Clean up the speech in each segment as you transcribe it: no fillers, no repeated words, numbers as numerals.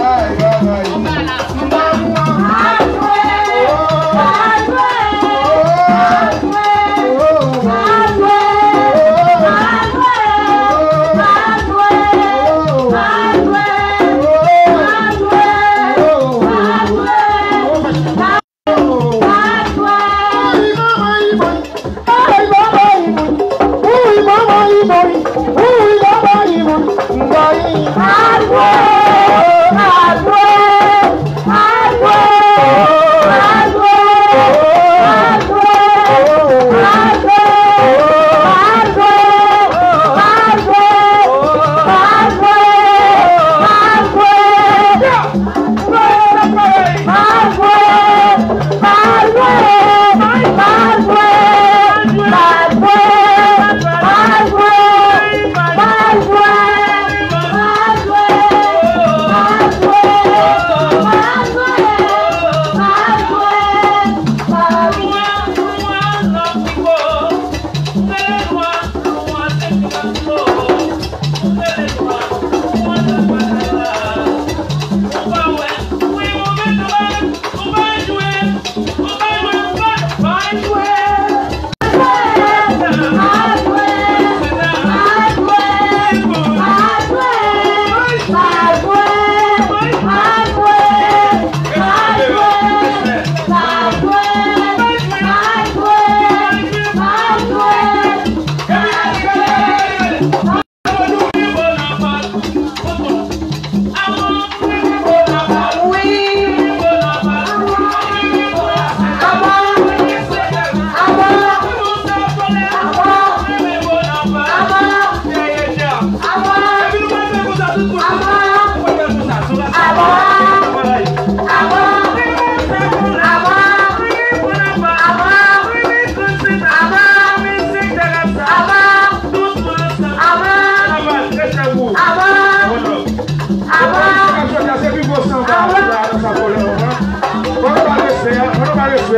Ai,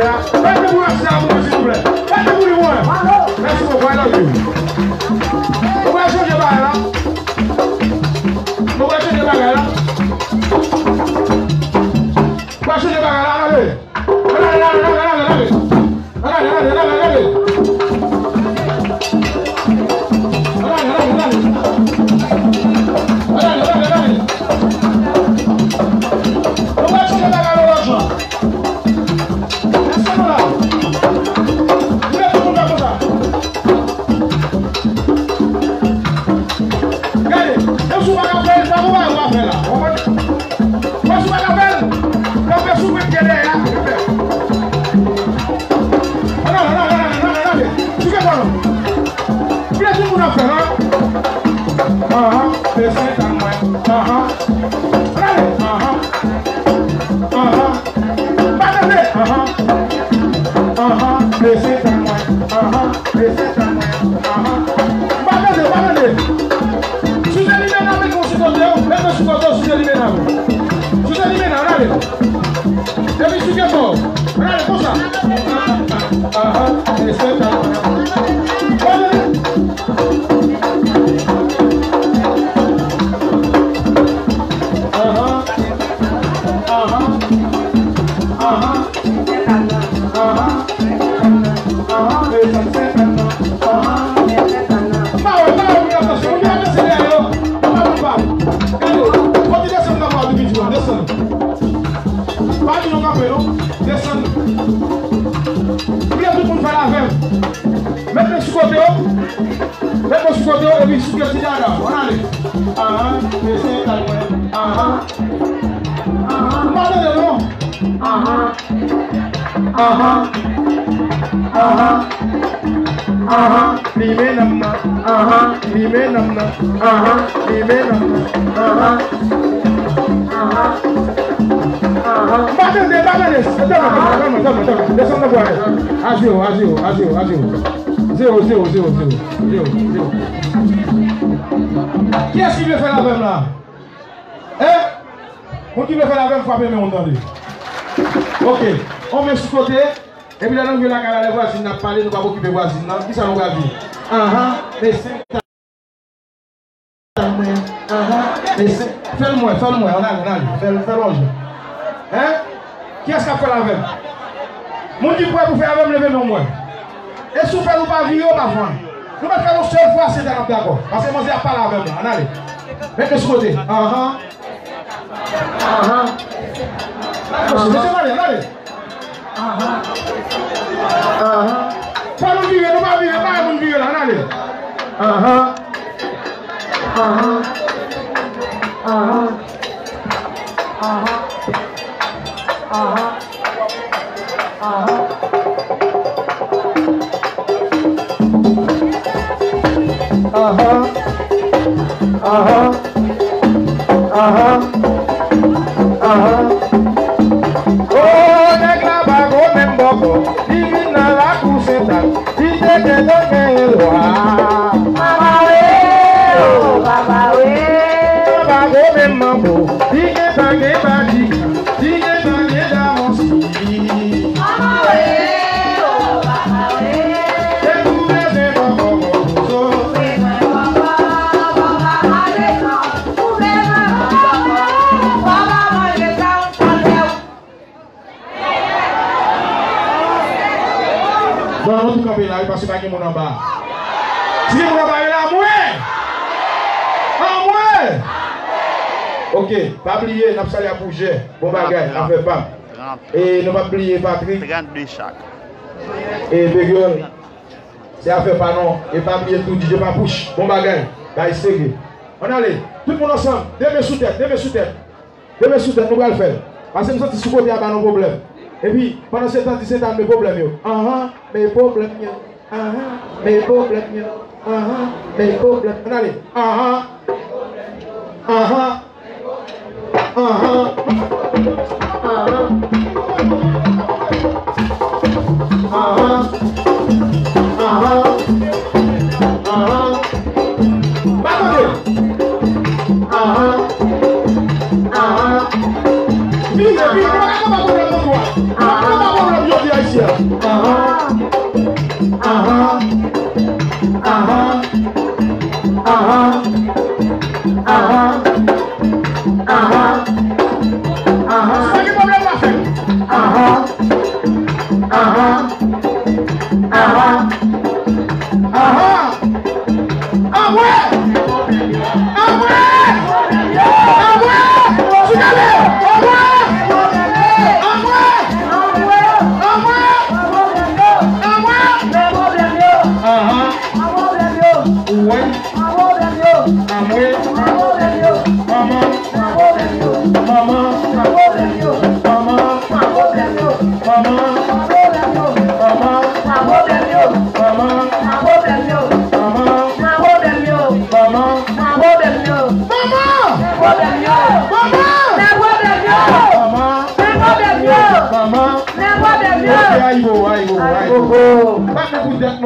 Faites-vous un cerveau, s'il vous plaît. Faites-vous du moins. Merci beaucoup, I love you. Vous voulez changer de bagarre là? Vous voulez changer de bagarre là? Vous voulez changer de bagarre là? Allez. Qui est-ce qui veut faire la même là? Hein? Qui veut faire la même frapper, mais on entend. Ok, on met sur côté, et puis là, nous venons à la voisine, nous parlé, nous allons occuper la voisine. Qui ça nous va dire? Mais c'est. Fais-le-moi, on a, fais-le. Hein? Qui est-ce qui a fait la même? Mon dit prêt pour faire la même, lever non moins. Et si vous faites pas vivre, on va voir. Nous allons faire une seule fois, c'est d'accord. Parce que moi, je n'ai pas la même. Allez. Mettez sur côté. Allez. Pas nous vivre, nous pas vivre, pas nous vivre. Allez. Parce que pas mon en bas. Si mon en bas est là, moi. Ok, pas oublier, n'a pas à bouger. Bon bagage, on fait pas. Et ne pas oublier Patrick. 32 chaque. Et Bégueule. C'est à faire pas non. Et pas oublier tout, DJ pas bouche. Bon bagage. Bah, c'est on allait. Tout le monde ensemble. Demain sous tête, nous allons le faire. Parce que nous sommes sous côté à nos problèmes. Et puis, pendant 7 ans, 17 ans, mes problèmes. Mes problèmes. Mes problèmes. Allez.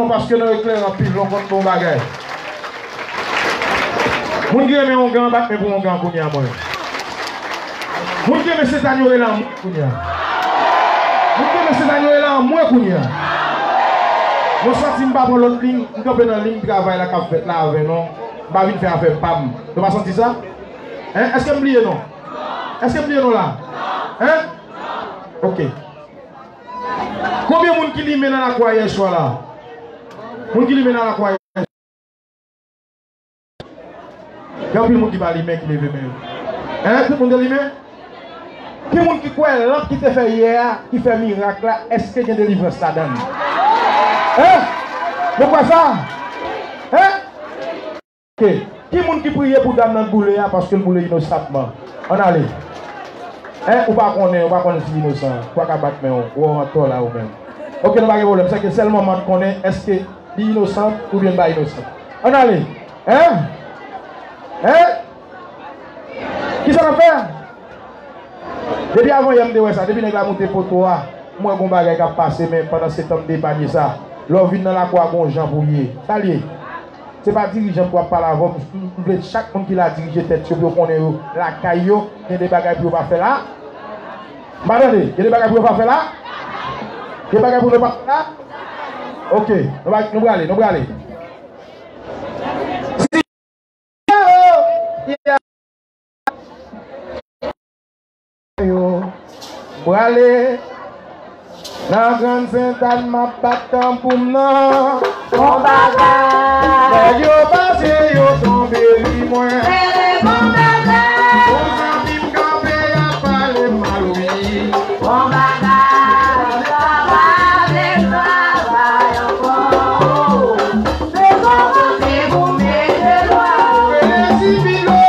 Parce que nous éclairons en pile, on compte mon bagage. Moun qui aime mon grand bat, mais pour mon grand kounia moi. Moun qui aime cet agneau là, moi kounia. Moun qui aime cet agneau là, moi kounia. Nous sortis pas pour l'autre ligne, nous campons dans la ligne de travail là qu'a fait là avec non. Pas venir faire affaire pam. Tu vas sentir ça? Hein? Est-ce que m'oubliez non? Est-ce que m'oubliez non là? Hein? OK. Combien de monde qui lit maintenant la croix hier soir là? Moun qui lit dans la croix. Il y a plus de monde qui va limer qui lève même. Hein, tout le monde limer? Qui monde qui croit l'autre qui te fait hier, qui fait miracle là, est-ce qu'il y a des délivrance là-dedans? Hein? Vous quoi ça? Hein? OK. Qui monde qui prie pour dame dans le boulet parce que le boulet innocentement? On allait. Hein, ou pas connaître si innocent. Quoi qu'à battre mais ou en toi là ou même. OK, non pas de problème, c'est que seulement moi connais est-ce que innocent ou bien pas innocent. On allait. Hein? Hein? Qui ça va faire? Depuis avant, il y a me ça. Depuis que je suis monté pour toi, moi, je vais passer, mais pendant ce temps, je dépanner ça. L'on vient dans la croix, on Jean Bouillet. Ça lié. Ce n'est pas dirigeant pour parler avant. Chaque monde qui l'a dirigé, tête sur pour connaître la caillou, il y a des bagages pour ne pas faire là. Madame, il y a des bagages pour ne pas faire là. Il y a des bagages pour ne pas faire là. Ok, nous allons aller, nous allons aller. Pour aller la grande Sainte-Anne m'a battant pour moi. Mon bagage. Yo passé, yo tombé, lui moins. Mon bagage. Aux amis m'campé, y'a pas les mal, oui. Mon bagage. Travail encore. C'est bon, c'est bon, mais c'est loin. Sibilo.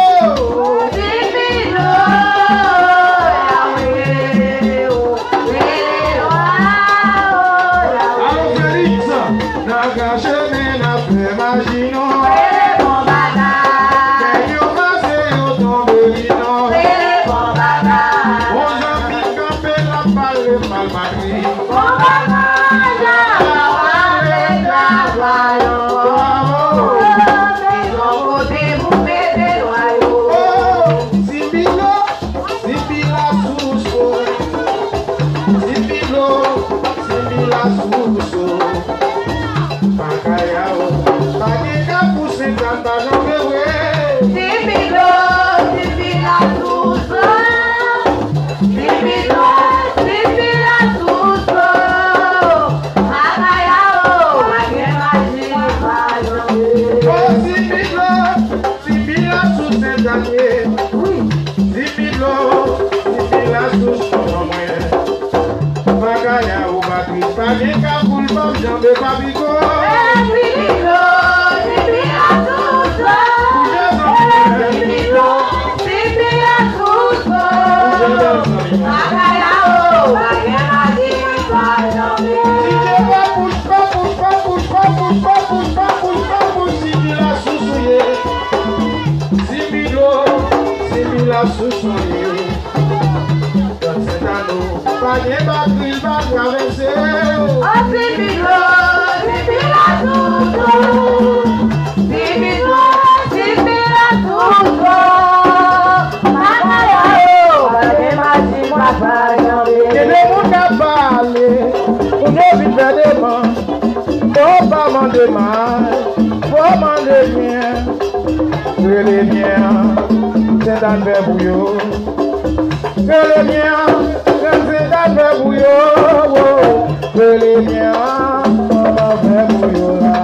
Opa demander mal, faut demander bien, que les miens, c'est un verre bouillot. Que les miens, c'est un verre bouillot. Que les miens, c'est un verre bouillot là.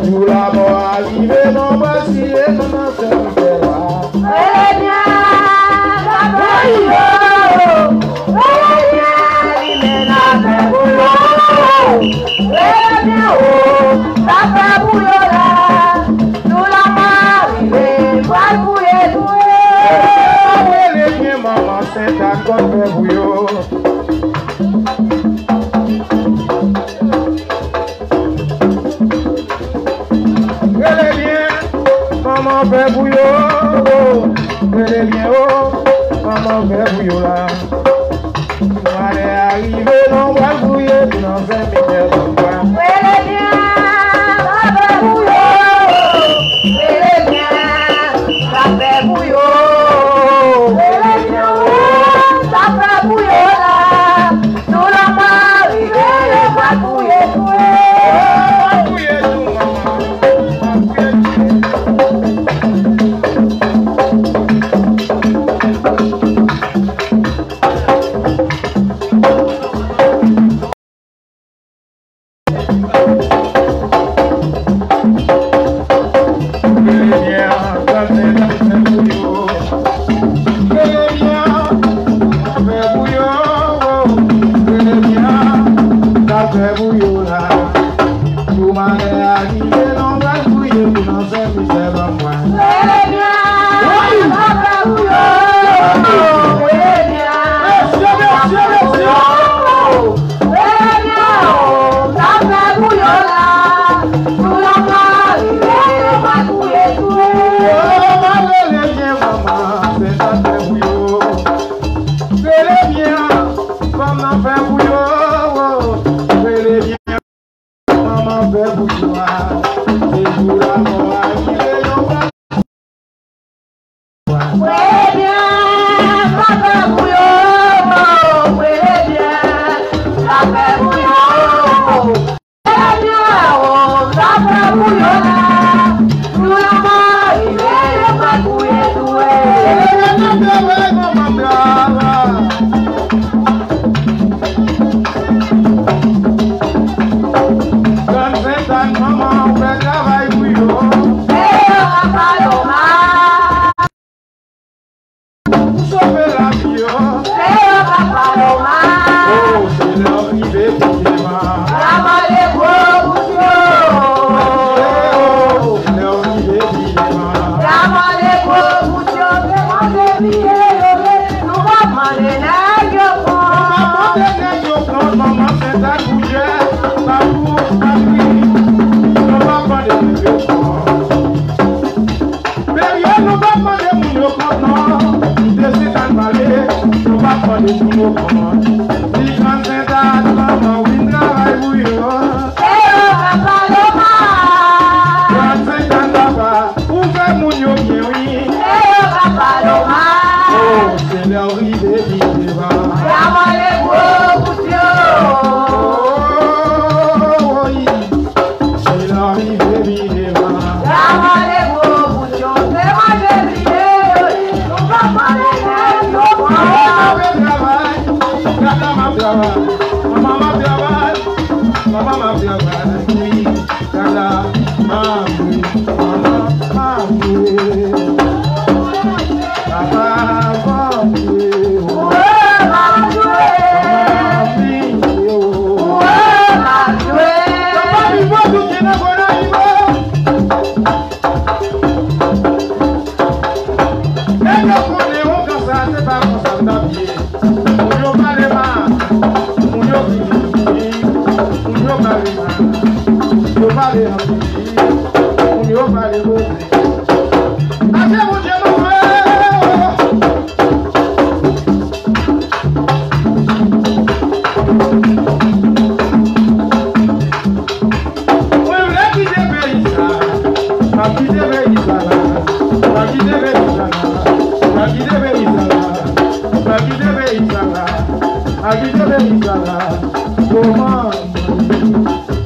Nous l'avons arrivé, non, voici et non, non, c'est un verre là. Que les miens, c'est un verre bouillot. Que les miens, arrivé, non, c'est un bouillot. Que les miens, ça fait bouillot là. Nous l'avons arrivé, voici et tout. Maman, c'est un verre bouillot. Elle est bien, maman fait bouillot. Elle est bien, oh, maman fait bouillot là. Elle est arrivée, non, va bouiller, tu n'en fais pas de quoi. Elle est bien, ça fait bouillot. Elle est bien, ça fait bouillot.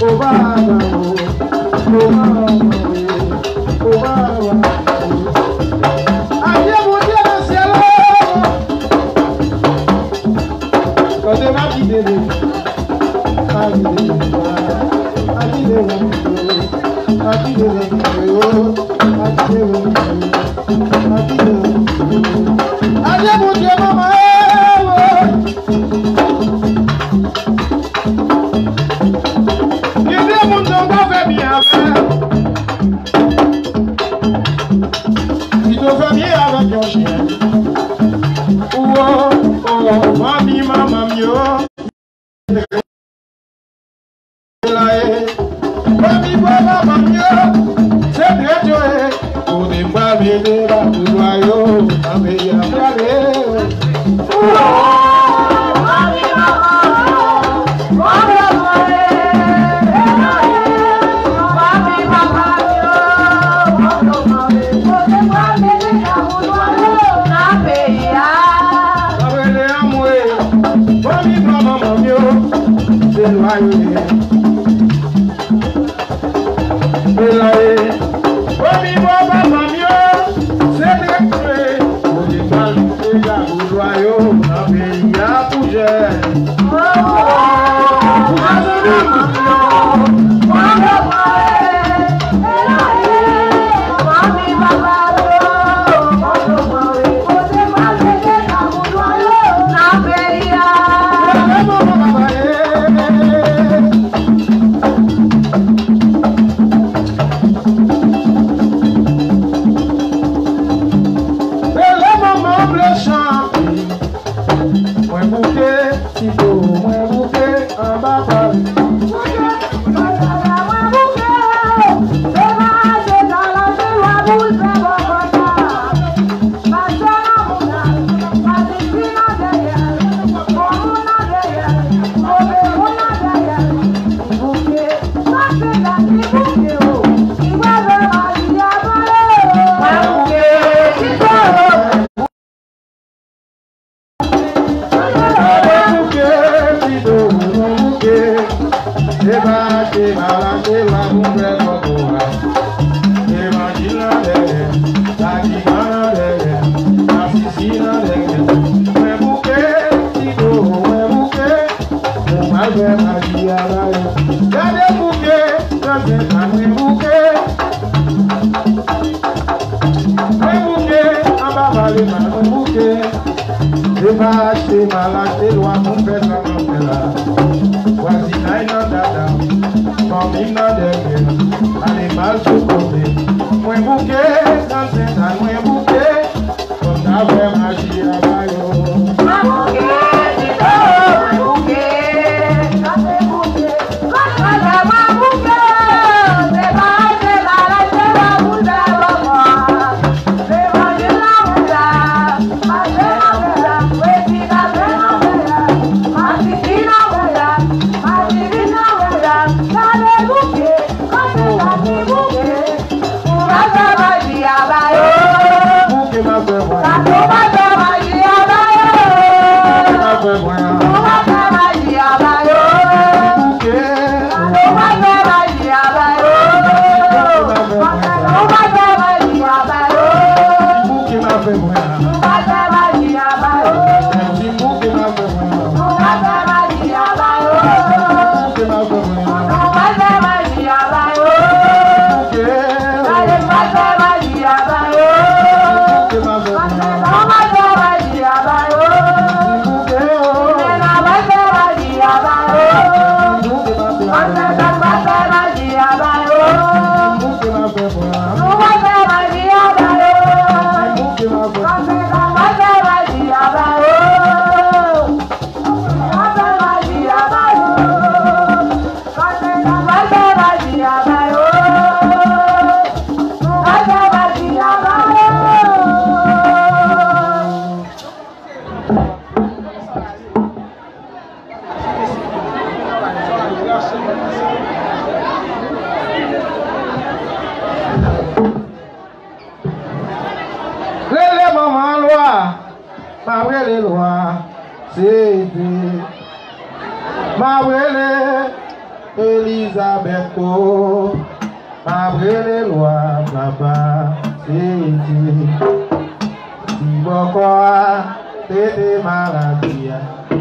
Obama,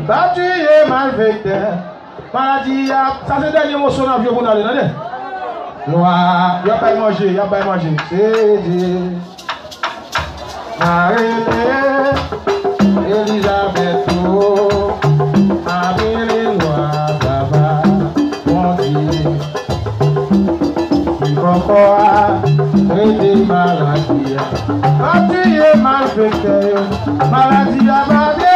Batuye malvecteur. Maladie, ça c'est le dernier mot sur l'avion pour nous aller, non? Loi, il n'y a pas à manger, il n'y a pas à manger. C'est Dieu. Marie, Elisabeth, Amélie, loi, Baba, mon Dieu. Il faut aider maladie. Maladie est malvecteur. Maladie a malvecteur.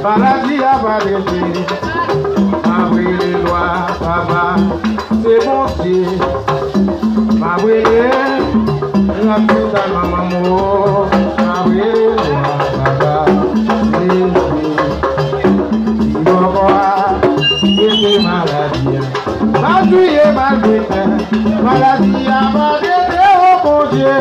Maladie a balayé, m'a brûlé lois, papa, c'est mon Dieu. M'a brûlé, la putain de ma maman, m'a brûlé lois, papa, c'est Dieu. Si on voit, c'est maladie. Maladie est malgré, maladie a balayé, oh mon Dieu.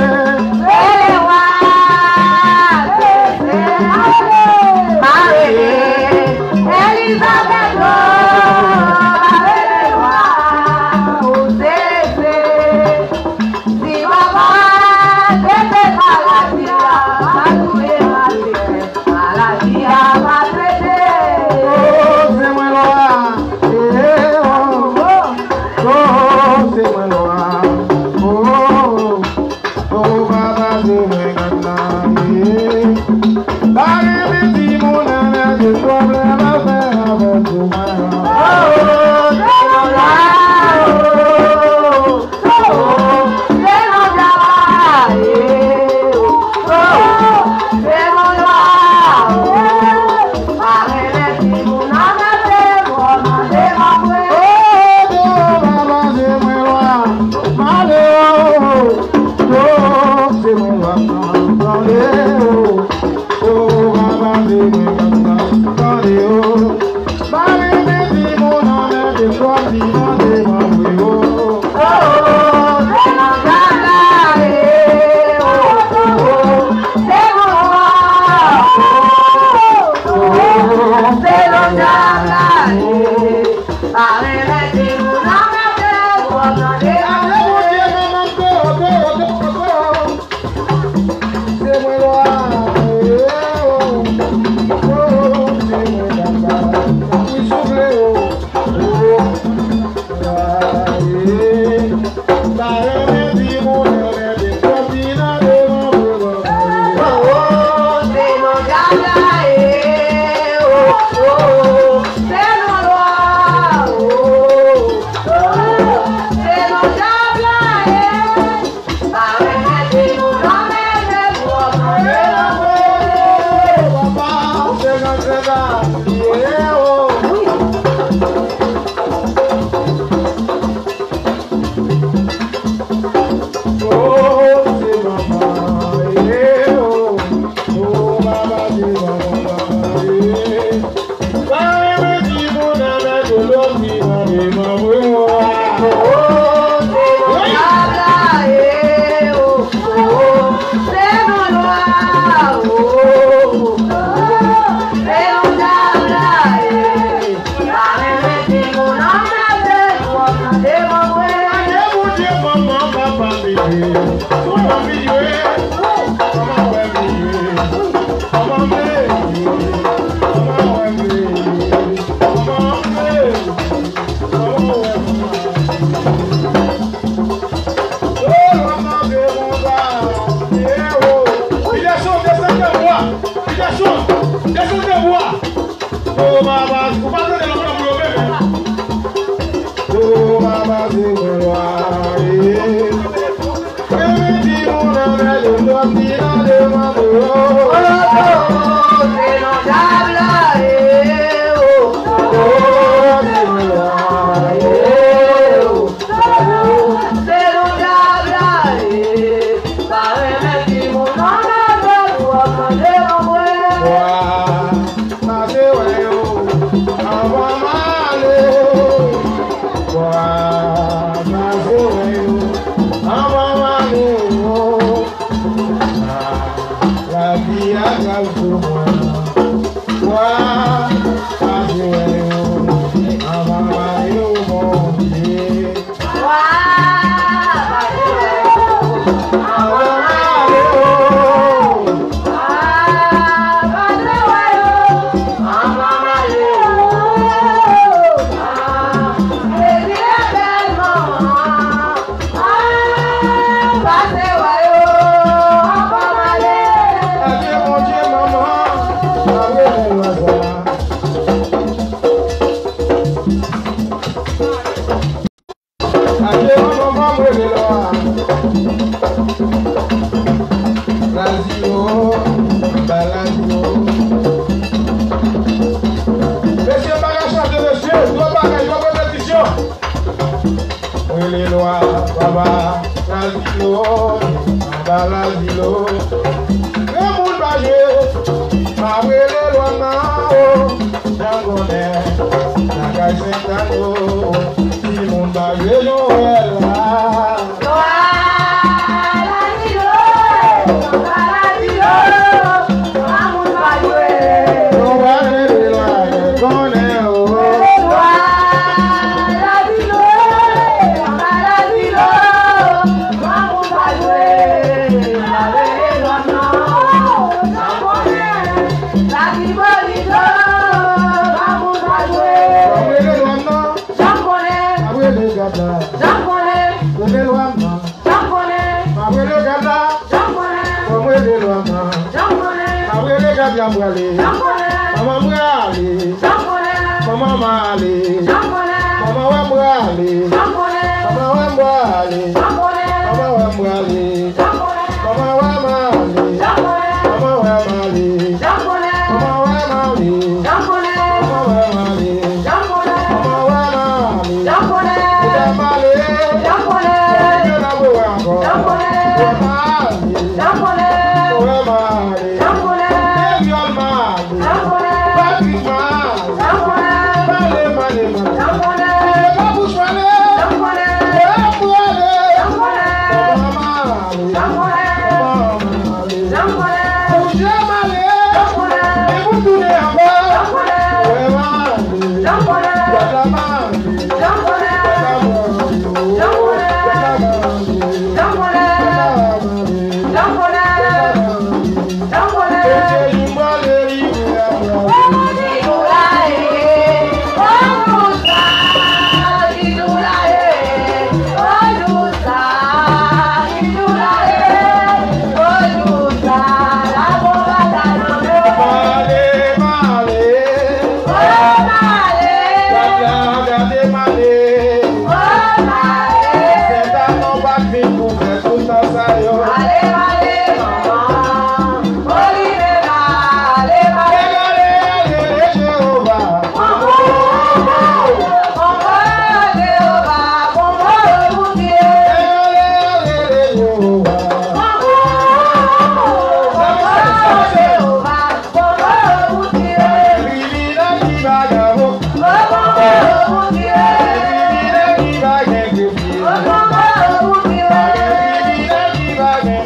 Bye.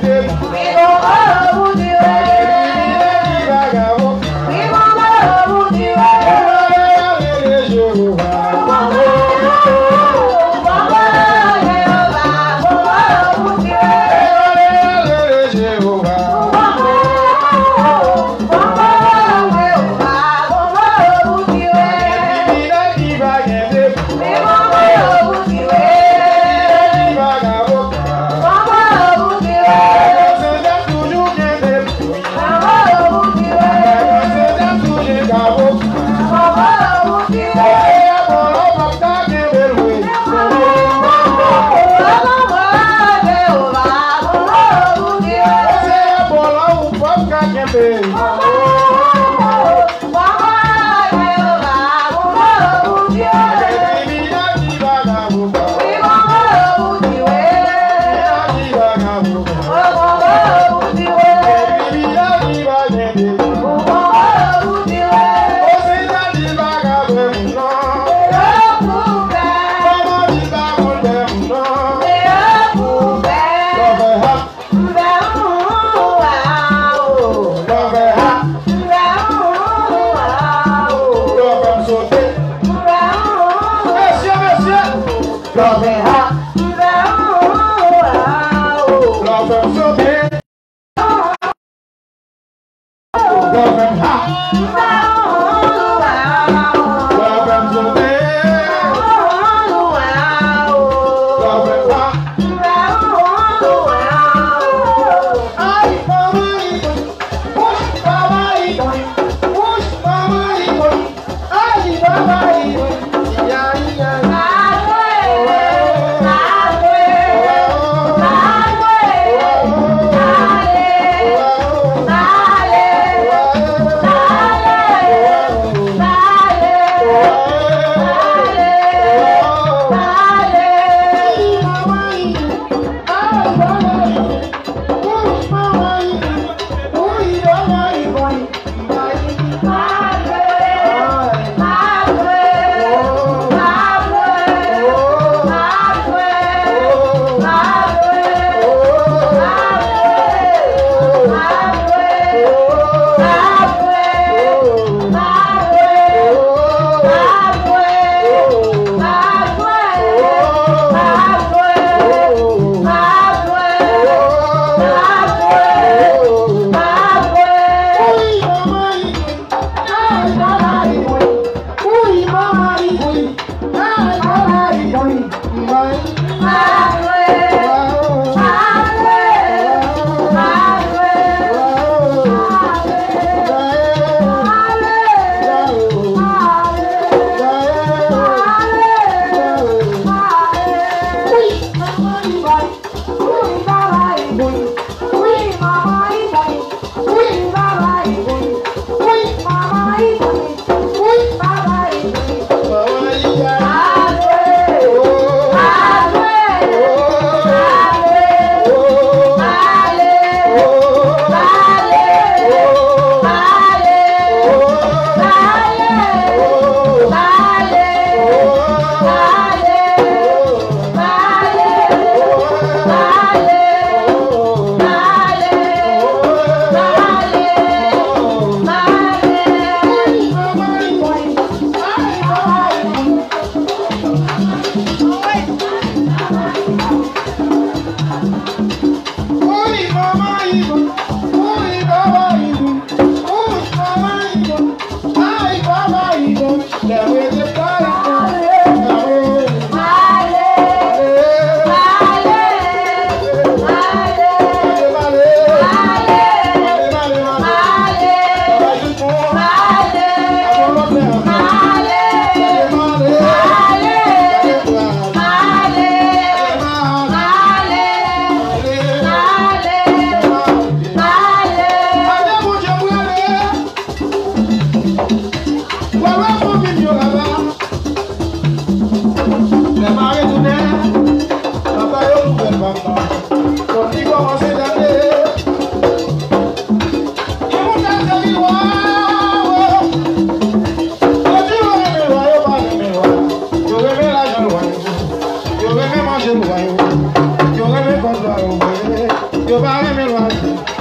yo pas aimer loin.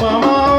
Maman,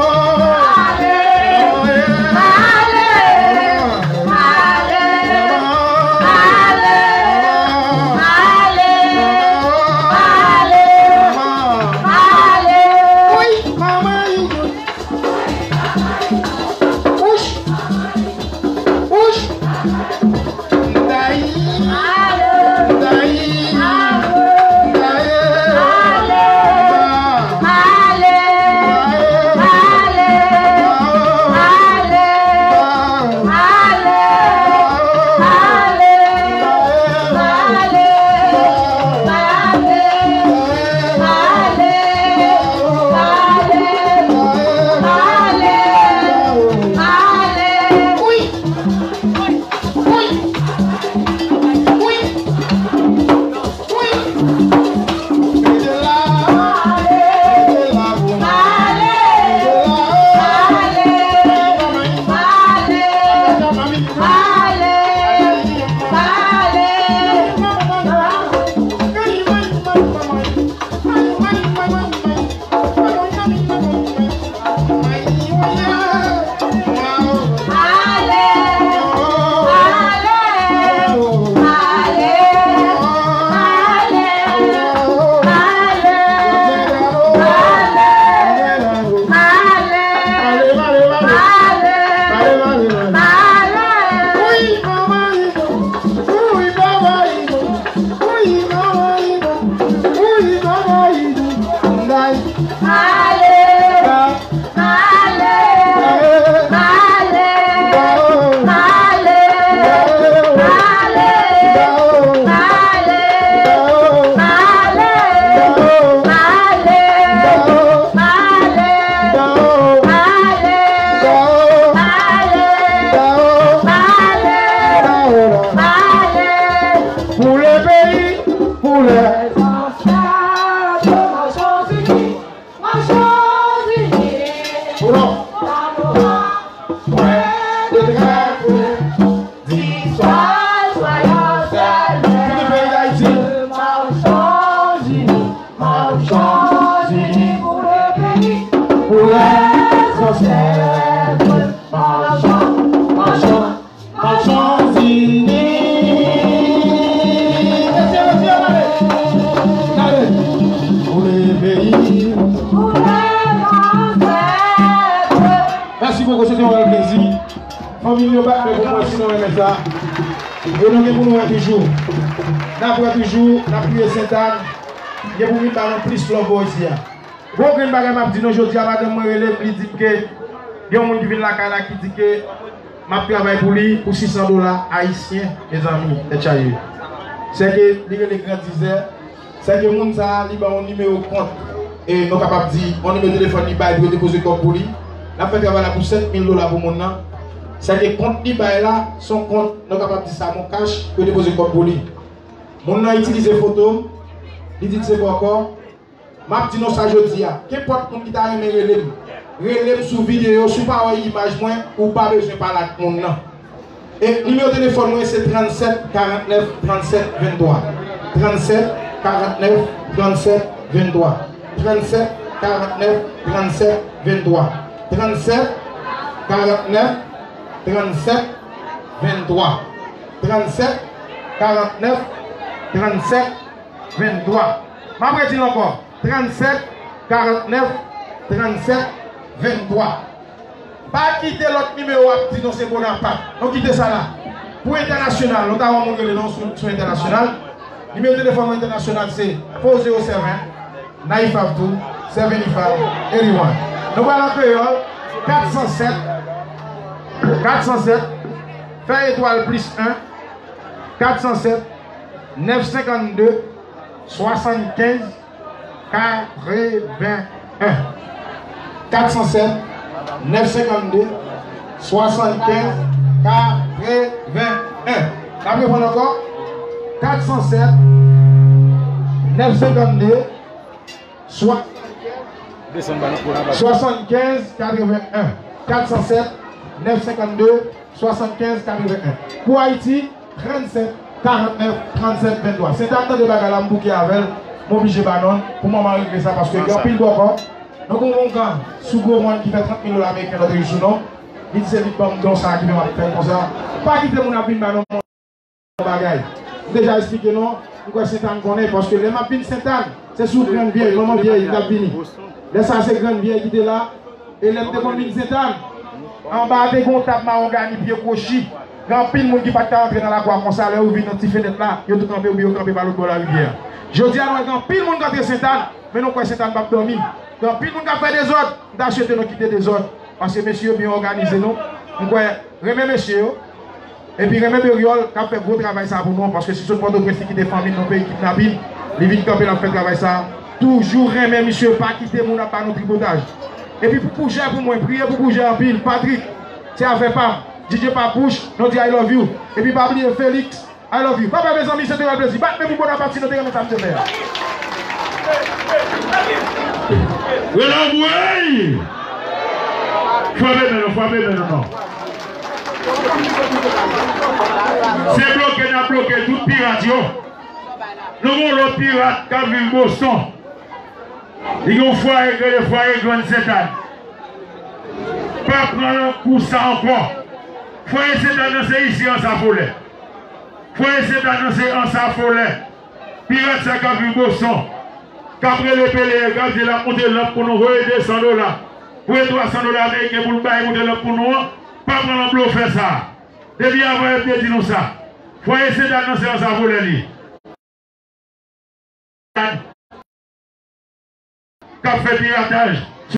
merci beaucoup, c'était un plaisir. Famille, nous battons pour moi, sinon on met ça. Et nous pour nous toujours. Nous toujours, nous prions Sainte-Anne. Nous pour nous parler plus flambeau ici. Bon, quand bagage m'a dit aujourd'hui, madame Morelé, il dit que il y a un monde qui vient là qui dit que m'a travaille pour lui pour $600 haïtiens, mes amis, les chahiers. C'est que les grands disaient, c'est que monde ça, il a un numéro compte et nous capables de dire, on numéro de téléphone, il va déposer comme pour lui. La fait travail pour $7,000 pour mon nom. C'est que compte il là, son compte, nous capables de dire ça, mon cash, que déposer comme pour lui. Mon nom a utilisé photo, il dit que c'est pas encore. Ma dit non ça je dis, qu'importe qui t'a aimé relève sous vidéo, sous pas image moins ou pas besoin de parler avec mon nom. Et numéro de téléphone moi c'est 37 49 37 23. 37 49 37 23. 37 49 37 23. 37 49 37 23. 37 49 37 23. Ma dit encore 37 49 37 23. Pas quitter l'autre numéro à dire non c'est bon pas. On quitte ça là. Pour international, nous avons montré le nom sur international. Numéro de téléphone international c'est 4007 952 75 81. Nous allons créole 407 fait étoile plus 1 407 952 75 81 407 952 75 81. Après encore 407 952 75 81. 407 952 75 81. Pour Haïti 37 49 37 23. C'est un temps de bagarre qui avec mon obligé banon pour moi m'arriver ça parce que il y a pile encore. Nous avons un gang sous Gourmand qui fait 30 000 $ américains dans le journal. Il dit c'est vite dans ça qui va faire comme ça. Pas quitter mon abîme dans mon bagage. Déjà expliqué non, pourquoi Saint-Anne connaît parce que les mapines Saint-Anne, c'est sous grande vieille, maman vieille, il a fini. Là ça c'est grande vieille qui était là. Et les de Saint-Anne. En bas des comptables marron gagné pied cochi. Grand pile monde qui pas entrer dans la croix comme ça là ou vient dans petite fenêtre là, yo tout campé ou bien campé par l'autre bord de la rivière. Je dis à nous grand pile monde qui entre Saint-Anne, mais non quoi Saint-Anne pas dormir. Grand pile monde qui fait des ordres, d'acheter nous quitter des ordres parce que messieurs bien organisés nous. On quoi remet messieurs et puis remet Beriol qui a fait gros travail ça pour nous parce que si ce pas de presse qui des familles dans pays kidnapping, les vite camper n'a fait travail ça. Toujours remet monsieur pas quitter mon pas nos tripotage. Et puis pour bouger pour moi, prier pour bouger en pile, Patrick, c'est avec pas. DJ Papouche, nous dit I love you. Et puis pas oublier Félix, I love you. Papa mes amis, c'était un plaisir. Battez pour bonne partie, nous devons ça me faire. Frappez maintenant. C'est bloqué, n'a bloqué tout pirate. Nous avons le pirate qui a vu Boston. Ils ont foiré que les foyers grande Saint-Anne. Pas prendre un coup ça encore. Foyer Saint-Anne c'est ici en Saint-Follet. Foyer Saint-Anne c'est en Saint-Follet. Pirate ça qui a vu Boston. Qu'après les pélés, regardez la montée là pour nous voyer 100 $. Pour 300 $ américains pour le bail monter là pour nous. Pas prendre un bloc faire ça. Depuis avant de dire nous ça. Foyer Saint-Anne c'est en Saint-Follet. Qu'a fait piratage.